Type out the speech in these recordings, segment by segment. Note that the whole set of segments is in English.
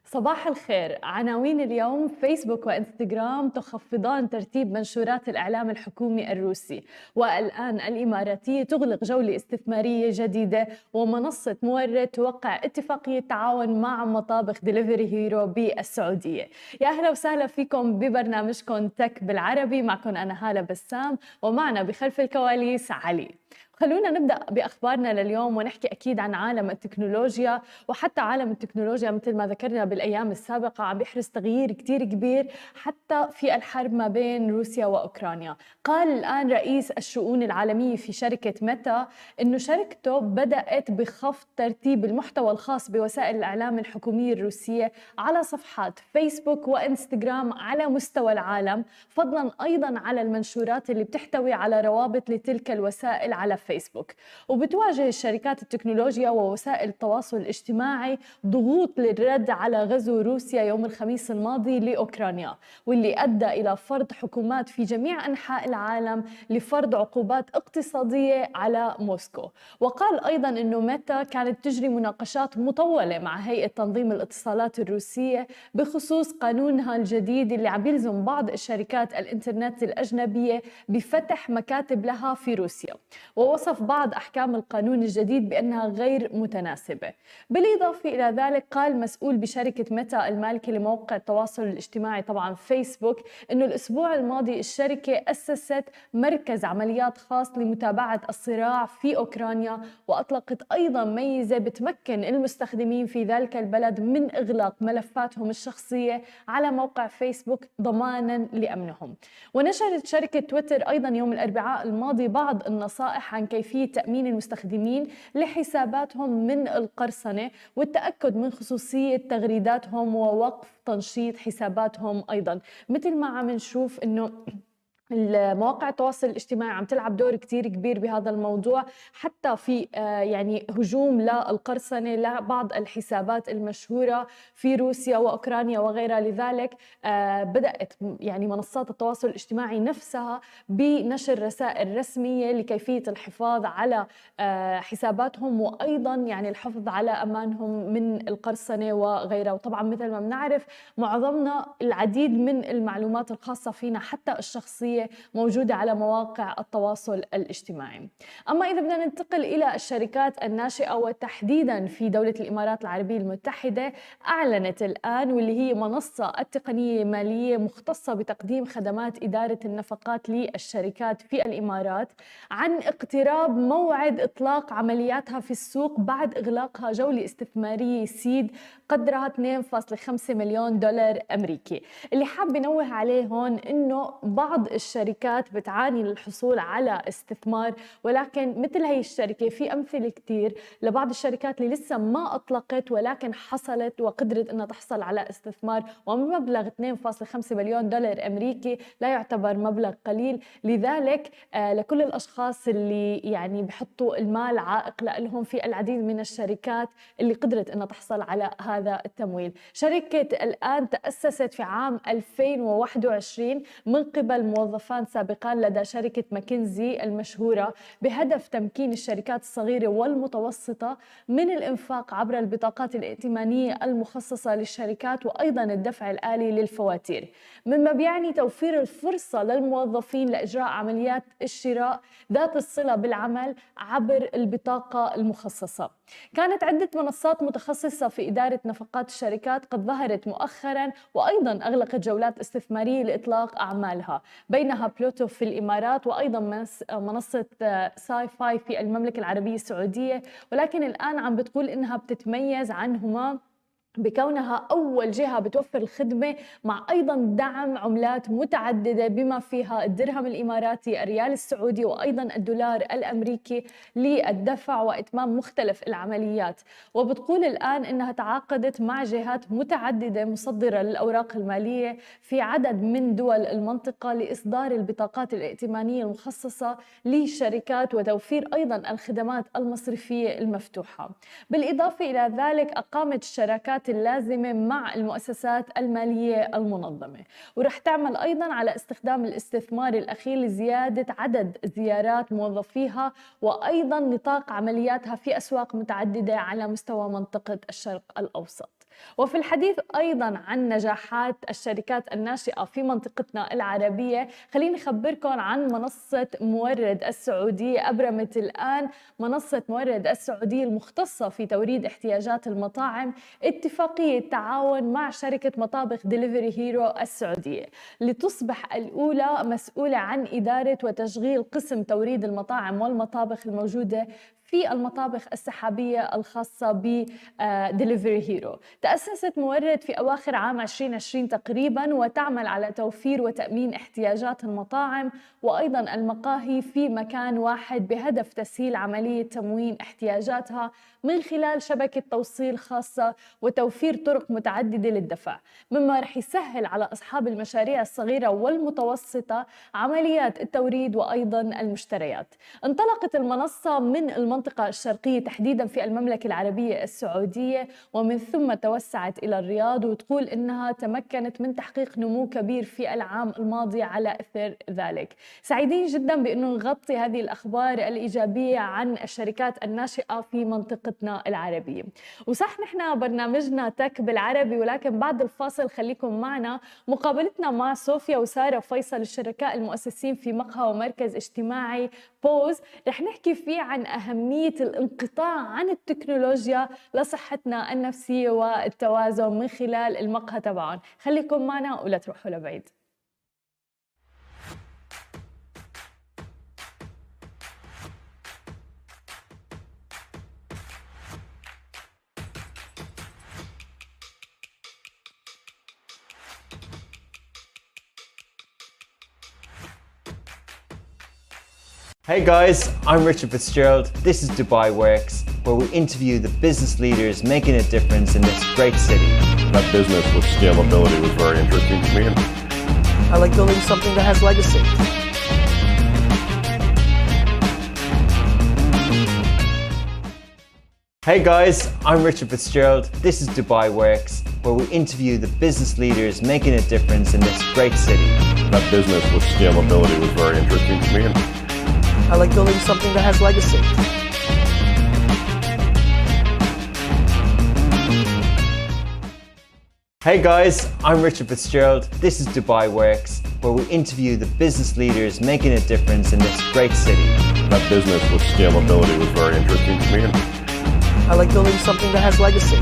صباح الخير. عناوين اليوم: فيسبوك وانستقرام تخفضان ترتيب منشورات الإعلام الحكومي الروسي، والآن الإماراتية تغلق جولة استثمارية جديدة، ومنصة مورد توقع اتفاقية تعاون مع مطابخ دليفري هيرو بالسعودية. يا أهلا وسهلا فيكم ببرنامجكم تك بالعربي، معكم أنا هالة بسام، ومعنا بخلف الكواليس علي. خلونا نبدأ بأخبارنا لليوم ونحكي أكيد عن عالم التكنولوجيا. وحتى عالم التكنولوجيا مثل ما ذكرنا بالأيام السابقة عم بيحرز تغيير كتير كبير حتى في الحرب ما بين روسيا وأوكرانيا. قال الآن رئيس الشؤون العالمية في شركة ميتا إنه شركته بدأت بخفض ترتيب المحتوى الخاص بوسائل الإعلام الحكومية الروسية على صفحات فيسبوك وانستغرام على مستوى العالم، فضلا أيضا على المنشورات اللي بتحتوي على روابط لتلك الوسائل على فيسبوك. وبتواجه الشركات التكنولوجيا ووسائل التواصل الاجتماعي ضغوط للرد على غزو روسيا يوم الخميس الماضي لأوكرانيا، واللي أدى إلى فرض حكومات في جميع أنحاء العالم لفرض عقوبات اقتصادية على موسكو. وقال أيضا أنه ميتا كانت تجري مناقشات مطولة مع هيئة تنظيم الاتصالات الروسية بخصوص قانونها الجديد اللي عم يلزم بعض الشركات الإنترنت الأجنبية بفتح مكاتب لها في روسيا، ووصف بعض أحكام القانون الجديد بأنها غير متناسبة. بالإضافة إلى ذلك قال مسؤول بشركة ميتا المالكة لموقع التواصل الاجتماعي طبعا فيسبوك إنه الأسبوع الماضي الشركة أسست مركز عمليات خاص لمتابعة الصراع في أوكرانيا، وأطلقت أيضا ميزة بتمكن المستخدمين في ذلك البلد من إغلاق ملفاتهم الشخصية على موقع فيسبوك ضمانا لأمنهم. ونشرت شركة تويتر أيضا يوم الأربعاء الماضي بعض النصائح عن كيفية تأمين المستخدمين لحساباتهم من القرصنة والتأكد من خصوصية تغريداتهم ووقف تنشيط حساباتهم أيضا. مثل ما عم نشوف إنه المواقع التواصل الاجتماعي عم تلعب دور كتير كبير بهذا الموضوع، حتى في يعني هجوم للقرصنة لبعض الحسابات المشهورة في روسيا وأوكرانيا وغيرها. لذلك بدأت يعني منصات التواصل الاجتماعي نفسها بنشر رسائل رسمية لكيفية الحفاظ على حساباتهم، وأيضا يعني الحفظ على أمانهم من القرصنة وغيرها. وطبعا مثل ما بنعرف معظمنا العديد من المعلومات الخاصة فينا حتى الشخصية موجودة على مواقع التواصل الاجتماعي. أما إذا بدنا ننتقل إلى الشركات الناشئة وتحديدا في دولة الإمارات العربية المتحدة، أعلنت الآن واللي هي منصة التقنية مالية مختصة بتقديم خدمات إدارة النفقات للشركات في الإمارات عن اقتراب موعد إطلاق عملياتها في السوق بعد إغلاقها جولة استثمارية سيد قدرها 2.5 مليون دولار أمريكي. اللي حاب نوه عليه هون إنه بعض الشركات بتعاني للحصول على استثمار، ولكن مثل هي الشركة في أمثلة كتير لبعض الشركات اللي لسه ما أطلقت ولكن حصلت وقدرت أنها تحصل على استثمار، ومبلغ 2.5 مليون دولار أمريكي لا يعتبر مبلغ قليل. لذلك لكل الأشخاص اللي يعني بحطوا المال عائق لهم في العديد من الشركات اللي قدرت أنها تحصل على هذا التمويل. شركة الآن تأسست في عام 2021 من قبل موظفان سابقان لدى شركة ماكنزي المشهورة بهدف تمكين الشركات الصغيرة والمتوسطة من الإنفاق عبر البطاقات الائتمانية المخصصة للشركات، وأيضا الدفع الآلي للفواتير، مما بيعني توفير الفرصة للموظفين لإجراء عمليات الشراء ذات الصلة بالعمل عبر البطاقة المخصصة. كانت عدة منصات متخصصة في إدارة نفقات الشركات قد ظهرت مؤخرا، وأيضا أغلقت جولات استثمارية لإطلاق أعمالها، بينها بلوتو في الإمارات، وأيضا منصة ساي فاي في المملكة العربية السعودية. ولكن الآن عم بتقول إنها بتتميز عنهما بكونها أول جهة بتوفر الخدمة مع أيضا دعم عملات متعددة بما فيها الدرهم الإماراتي، الريال السعودي، وأيضا الدولار الأمريكي للدفع وإتمام مختلف العمليات. وبتقول الآن إنها تعاقدت مع جهات متعددة مصدرة للأوراق المالية في عدد من دول المنطقة لإصدار البطاقات الائتمانية المخصصة للشركات وتوفير أيضا الخدمات المصرفية المفتوحة. بالإضافة إلى ذلك أقامت الشراكات اللازمة مع المؤسسات المالية المنظمة، ورح تعمل أيضاً على استخدام الاستثمار الأخير لزيادة عدد زيارات موظفيها وأيضاً نطاق عملياتها في أسواق متعددة على مستوى منطقة الشرق الأوسط. وفي الحديث أيضاً عن نجاحات الشركات الناشئة في منطقتنا العربية، خليني أخبركم عن منصة مورد السعودية. أبرمت الآن منصة مورد السعودية المختصة في توريد احتياجات المطاعم اتفاقية تعاون مع شركة مطابخ ديليفري هيرو السعودية، لتصبح الأولى مسؤولة عن إدارة وتشغيل قسم توريد المطاعم والمطابخ الموجودة في المطابخ السحابية الخاصة بديليفري هيرو. تأسست مورد في أواخر عام 2020 تقريباً، وتعمل على توفير وتأمين احتياجات المطاعم وأيضاً المقاهي في مكان واحد، بهدف تسهيل عملية تموين احتياجاتها من خلال شبكة توصيل خاصة وتوفير طرق متعددة للدفع، مما رح يسهل على أصحاب المشاريع الصغيرة والمتوسطة عمليات التوريد وأيضاً المشتريات. انطلقت المنصة من المنطقة الشرقية تحديداً في المملكة العربية السعودية، ومن ثم توسعت إلى الرياض، وتقول إنها تمكنت من تحقيق نمو كبير في العام الماضي على إثر ذلك. سعيدين جداً بأنه نغطي هذه الأخبار الإيجابية عن الشركات الناشئة في منطقتنا العربية. وصح نحن برنامجنا تك بالعربي، ولكن بعد الفاصل خليكم معنا. مقابلتنا مع صوفيا وسارة فيصل، الشركاء المؤسسين في مقهى ومركز اجتماعي بوز، رح نحكي فيه عن أهمية الانقطاع عن التكنولوجيا لصحتنا النفسية والتوازن من خلال المقهى تبعهم. خليكم معنا ولا تروحوا لبعيد. Hey guys, I'm Richard Fitzgerald. This is Dubai Works, where we interview the business leaders making a difference in this great city. That business with scalability was very interesting to me. I like building something that has legacy. Hey guys, I'm Richard Fitzgerald. This is Dubai Works, where we interview the business leaders making a difference in this great city. That business with scalability was very interesting to me. I like building something that has legacy. Hey guys, I'm Richard Fitzgerald. This is Dubai Works, where we interview the business leaders making a difference in this great city. That business with scalability was very interesting to me. I like building something that has legacy.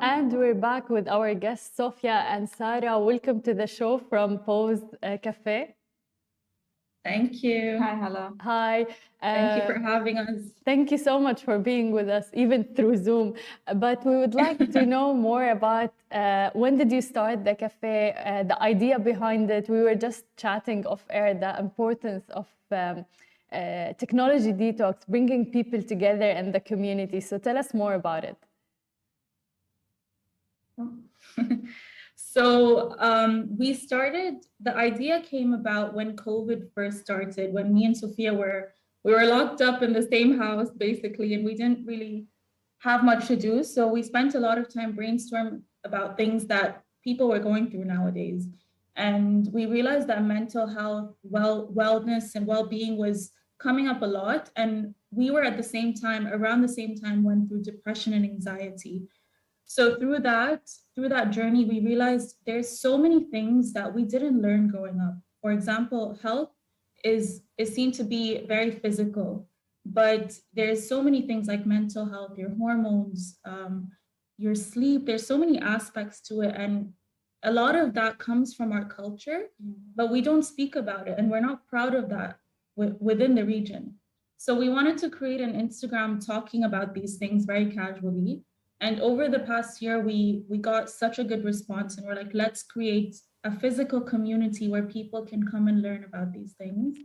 And we're back with our guests, Sofia and Sarah. Welcome to the show from Pose Cafe. Thank you. Hi, hello. Hi. Thank you for having us. Thank you so much for being with us, even through Zoom. But we would like to know more about when did you start the cafe, the idea behind it. We were just chatting off air, the importance of technology detox, bringing people together in the community. So tell us more about it. So the idea came about when COVID first started, when me and Sophia we were locked up in the same house, basically, and we didn't really have much to do. So we spent a lot of time brainstorming about things that people were going through nowadays. And we realized that mental health, wellness and well-being was coming up a lot. And we were around the same time, went through depression and anxiety. So through that journey, we realized there's so many things that we didn't learn growing up. For example, health is seen to be very physical, but there's so many things like mental health, your hormones, your sleep. There's so many aspects to it, and a lot of that comes from our culture, but we don't speak about it, and we're not proud of that within the region. So we wanted to create an Instagram talking about these things very casually. And over the past year, we got such a good response, and we're like, let's create a physical community where people can come and learn about these things.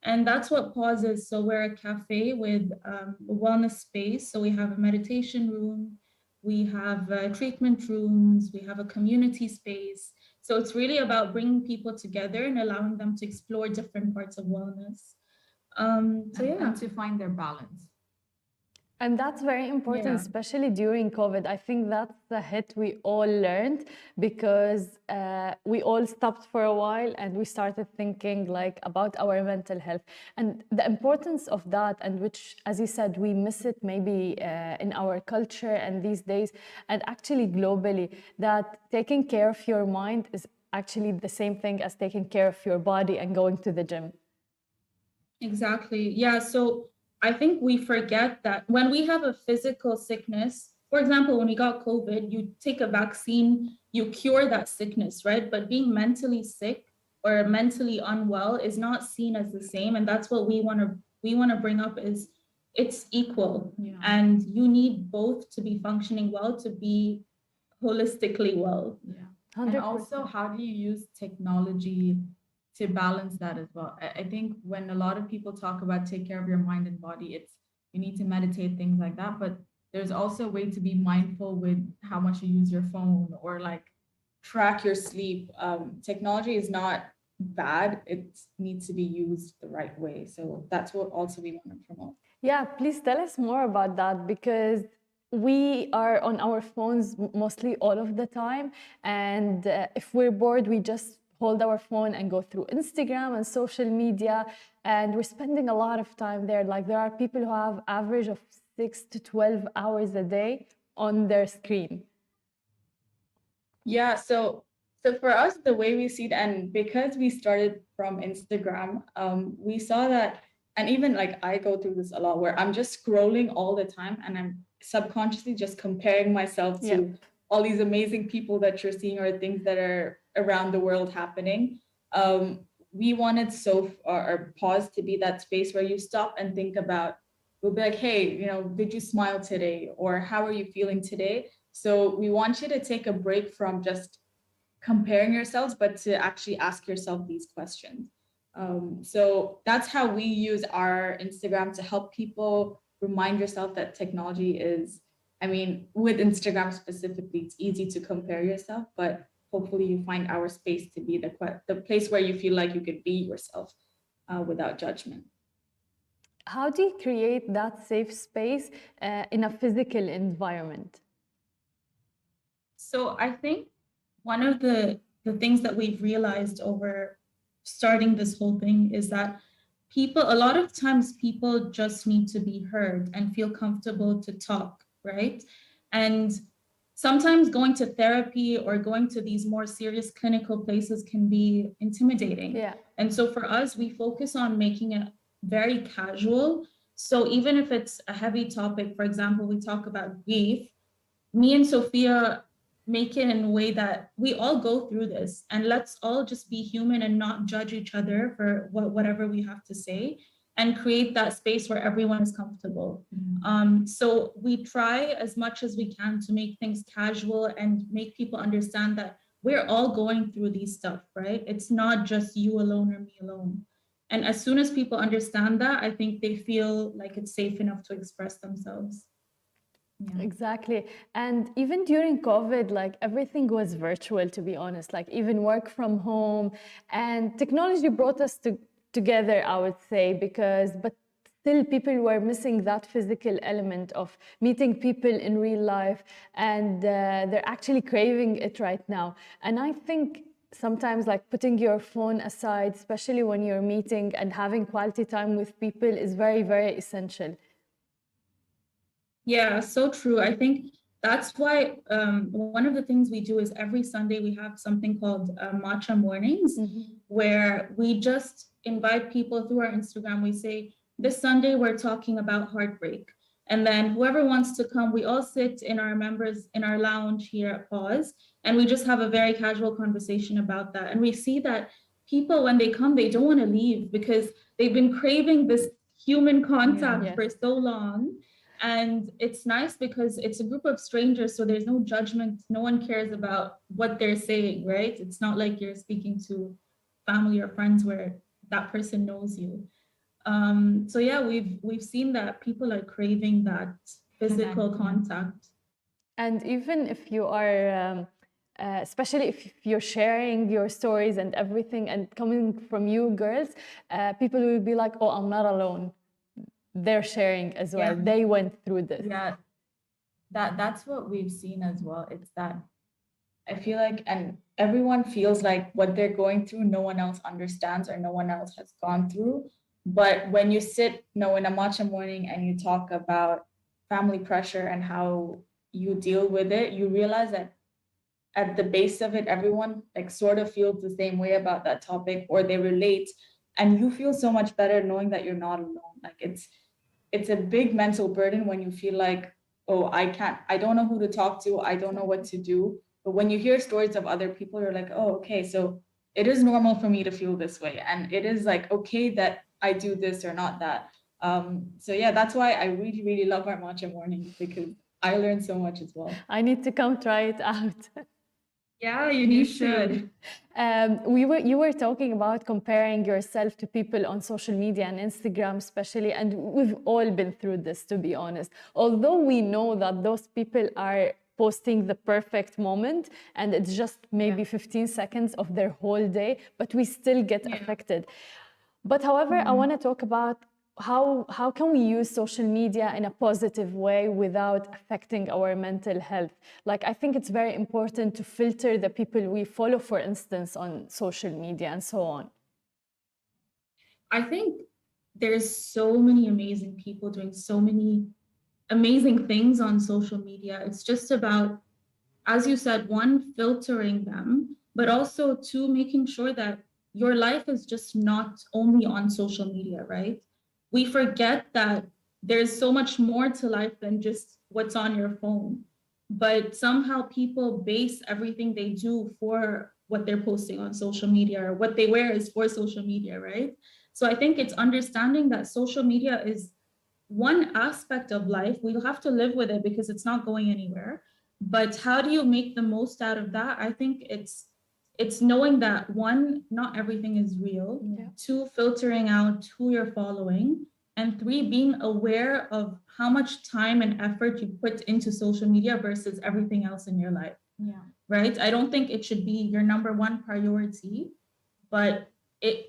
And that's what Pause is. So we're a cafe with a wellness space. So we have a meditation room, we have treatment rooms, we have a community space. So it's really about bringing people together and allowing them to explore different parts of wellness. And to find their balance. And that's very important, especially during COVID. I think that's the hit we all learned, because we all stopped for a while and we started thinking like about our mental health and the importance of that, and which, as you said, we miss it maybe in our culture and these days, and actually globally, that taking care of your mind is actually the same thing as taking care of your body and going to the gym. Exactly. Yeah. So I think we forget that when we have a physical sickness, for example, when we got COVID, you take a vaccine, you cure that sickness, right? But being mentally sick or mentally unwell is not seen as the same. And that's what we want to bring up is it's equal. Yeah. And you need both to be functioning well, to be holistically well. Yeah. 100%. And also, how do you use technology to balance that as well? I think when a lot of people talk about take care of your mind and body, it's you need to meditate, things like that. But there's also a way to be mindful with how much you use your phone or like track your sleep. Technology is not bad. It needs to be used the right way. So that's what also we want to promote. Yeah, please tell us more about that, because we are on our phones mostly all of the time. And if we're bored, we just hold our phone and go through Instagram and social media, and we're spending a lot of time there. Like there are people who have average of 6 to 12 hours a day on their screen. Yeah, so for us, the way we see it, and because we started from Instagram, we saw that, and even like I go through this a lot where I'm just scrolling all the time and I'm subconsciously just comparing myself to all these amazing people that you're seeing or things that are around the world happening. We wanted our Pause to be that space where you stop and think about, we'll be like, hey, did you smile today? Or how are you feeling today? So we want you to take a break from just comparing yourselves, but to actually ask yourself these questions. So that's how we use our Instagram to help people remind yourself that technology is, with Instagram specifically, it's easy to compare yourself, but hopefully you find our space to be the place where you feel like you could be yourself without judgment. How do you create that safe space in a physical environment? So I think one of the things that we've realized over starting this whole thing is that a lot of times people just need to be heard and feel comfortable to talk, right? And sometimes going to therapy or going to these more serious clinical places can be intimidating. Yeah. And so for us, we focus on making it very casual. So even if it's a heavy topic, for example, we talk about grief, me and Sophia make it in a way that we all go through this, and let's all just be human and not judge each other for whatever we have to say, and create that space where everyone is comfortable. So we try as much as we can to make things casual and make people understand that we're all going through these stuff, right? It's not just you alone or me alone. And as soon as people understand that, I think they feel like it's safe enough to express themselves. Yeah. Exactly. And even during COVID, like everything was virtual, to be honest, like even work from home, and technology brought us together, I would say, but still people were missing that physical element of meeting people in real life, and they're actually craving it right now. And I think sometimes like putting your phone aside, especially when you're meeting and having quality time with people, is very, very essential. Yeah, so true. I think that's why one of the things we do is every Sunday we have something called Matcha Mornings, where we just invite people through our Instagram. We say, this Sunday we're talking about heartbreak. And then whoever wants to come, we all sit in our lounge here at Pause, and we just have a very casual conversation about that. And we see that people, when they come, they don't want to leave because they've been craving this human contact for so long. And it's nice because it's a group of strangers, so there's no judgment. No one cares about what they're saying, right? It's not like you're speaking to family or friends where that person knows you. So yeah, we've seen that people are craving that physical contact. And even if you are, especially if you're sharing your stories and everything, and coming from you girls, people will be like, oh, I'm not alone. They're sharing as well. Yeah. They went through this. Yeah, that's what we've seen as well. It's that I feel like, and everyone feels like what they're going through, no one else understands or no one else has gone through. But when you sit, in a matcha morning and you talk about family pressure and how you deal with it, you realize that at the base of it, everyone like sort of feels the same way about that topic, or they relate, and you feel so much better knowing that you're not alone. Like it's a big mental burden when you feel like, oh, I don't know who to talk to, I don't know what to do. But when you hear stories of other people, you're like, oh, okay, so it is normal for me to feel this way. And it is like, okay, that I do this or not that. So yeah, that's why I really, really love our matcha mornings, because I learned so much as well. I need to come try it out. Yeah, you should. You were talking about comparing yourself to people on social media and Instagram especially, and we've all been through this, to be honest. Although we know that those people are posting the perfect moment and it's just maybe 15 seconds of their whole day, but we still get affected. But however, I want to talk about how can we use social media in a positive way without affecting our mental health? Like, I think it's very important to filter the people we follow, for instance, on social media and so on. I think there's so many amazing people doing so many amazing things on social media. It's just about, as you said, one, filtering them, but also two, making sure that your life is just not only on social media, right? We forget that there's so much more to life than just what's on your phone. But somehow people base everything they do for what they're posting on social media, or what they wear is for social media, right? So I think it's understanding that social media is one aspect of life. We'll have to live with it because it's not going anywhere. But how do you make the most out of that? I think it's knowing that, one, not everything is real. Yeah. Two, filtering out who you're following. And three, being aware of how much time and effort you put into social media versus everything else in your life. Yeah. Right? I don't think it should be your number one priority, but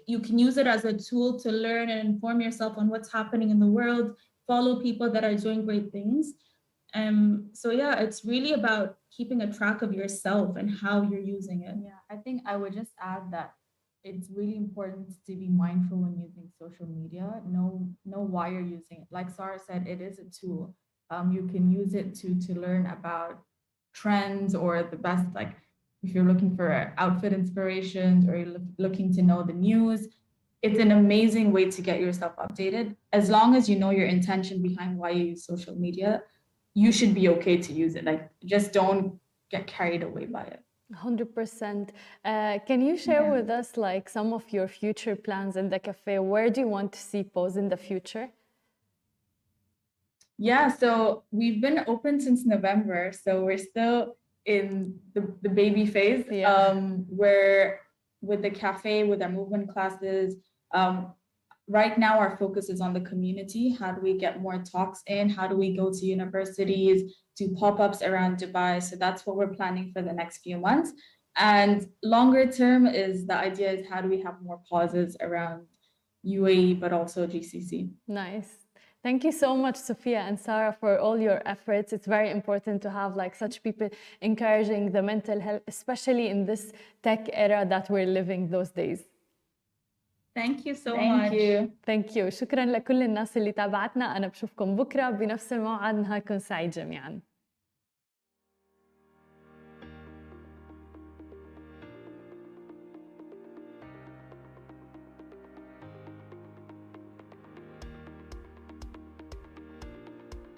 you can use it as a tool to learn and inform yourself on what's happening in the world, follow people that are doing great things. So yeah, it's really about keeping a track of yourself and how you're using it. Yeah, I think I would just add that it's really important to be mindful when using social media. Know why you're using it. Like Sarah said, it is a tool. You can use it to learn about trends, or the best, like if you're looking for outfit inspirations, or you're looking to know the news. It's an amazing way to get yourself updated. As long as you know your intention behind why you use social media, you should be okay to use it. Like, just don't get carried away by it. 100%. Can you share with us like some of your future plans in the cafe? Where do you want to see Pose in the future? Yeah, so we've been open since November, so we're still in the baby phase. Where with the cafe, with our movement classes, right now our focus is on the community. How do we get more talks in? How do we go to universities, do pop-ups around Dubai? So that's what we're planning for the next few months. And longer term is the idea is how do we have more pauses around UAE, but also GCC. Nice. Thank you so much, Sophia and Sarah, for all your efforts. It's very important to have like such people encouraging the mental health, especially in this tech era that we're living those days. Thank you so Thank much. you. Thank you. شكرا لكل الناس اللي تابعتنا. أنا بشوفكم بكرة بنفس الموعد. نهاركم سعيد جميعا.